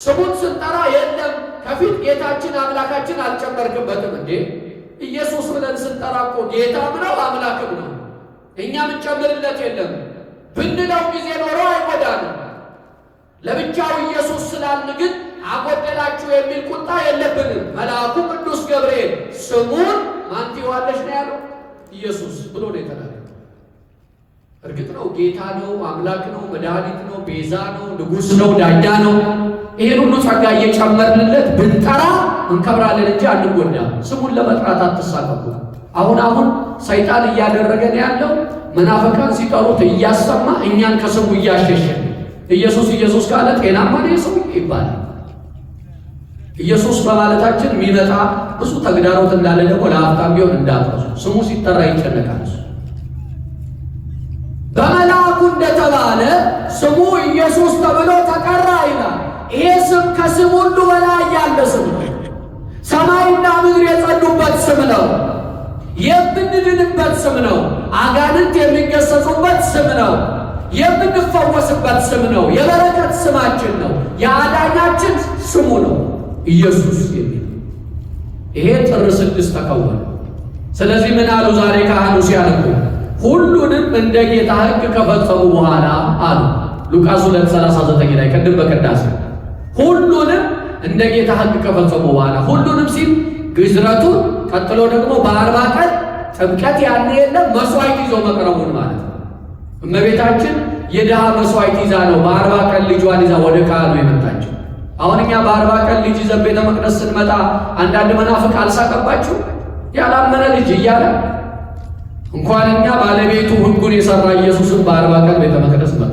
ስሙን ስንጠራ የለም ከፊት ጌታችን አምላካችን አልጨመርክበትም እንዴ? ኢየሱስ ብለን ስንጠራ እኮ ጌታም ነው አምላክም ነው። እኛ ምንጨምርለት የለም ብንለው ጊዜ ኖሮ አይጎዳንም። ለብቻው ኢየሱስ ስላልን ግን አጎደላችሁ የሚል ቁጣ የለብንም። መልአኩ ቅዱስ ገብርኤል ስሙን ማን ትይዋለሽ ነው ያለው? ኢየሱስ ብሎ ነው የተናገረው። እርግጥ ነው ጌታ ነው፣ አምላክ ነው፣ መድኃኒት ነው፣ ቤዛ ነው፣ ንጉሥ ነው፣ ዳኛ ነው። ይሄን ሁሉ ጸጋ እየጨመርንለት ብንጠራ እንከብራለን እንጂ አንጎዳም። ስሙን ለመጥራት አትሳቀቁ። አሁን ሰይጣን እያደረገን ያለው መናፍቃን ሲጠሩት እያሰማ እኛን ከስሙ እያሸሸን ኢየሱስ ኢየሱስ ካለ ጤናማ ነው ሰው ይባላል። ኢየሱስ በማለታችን የሚመጣ ብዙ ተግዳሮት እንዳለ ደግሞ ለአፍታም ቢሆን እንዳትረሱ። ስሙ ሲጠራ ይጨነቃል። በመልአኩ እንደተባለ ስሙ ኢየሱስ ተብሎ ተጠራ ይላል። ይሄ ስም ከስም ሁሉ በላይ ያለ ስም ነው። ሰማይና ምድር የጸኑበት ስም ነው። የምንድንበት ስም ነው። አጋንንት የሚገሰጹበት ስም ነው። የምንፈወስበት ስም ነው። የበረከት ስማችን ነው። የአዳኛችን ስሙ ነው ኢየሱስ የሚል ይሄ ጥር 6 ተከወነ። ስለዚህ ምን አሉ ዛሬ ካህኑ ሲያነቡ? ሁሉንም እንደ ጌታ ሕግ ከፈጸሙ በኋላ አሉ። ሉቃስ 2:39 ላይ ቅድም በቅዳሴ ሁሉንም እንደ ጌታ ሕግ ከፈጸሙ በኋላ ሁሉንም ሲል ግዝረቱን ቀጥሎ ደግሞ በ40 ቀን ጥምቀት ያኔ የለም መስዋዕት ይዞ መቅረቡን ማለት ነው። እመቤታችን የድሃ መስዋዕት ይዛ ነው በ40 ቀን ልጇን ይዛ ወደ ካህኑ የመጣችው። አሁን እኛ በ40 ቀን ልጅ ይዘን ቤተ መቅደስ ስንመጣ አንዳንድ መናፍቅ አልሳቀባችሁ? ያላመነ ልጅ እያለ እንኳን እኛ ባለቤቱ ሕጉን የሰራ ኢየሱስን በ40 ቀን ቤተ መቅደስ መጣ።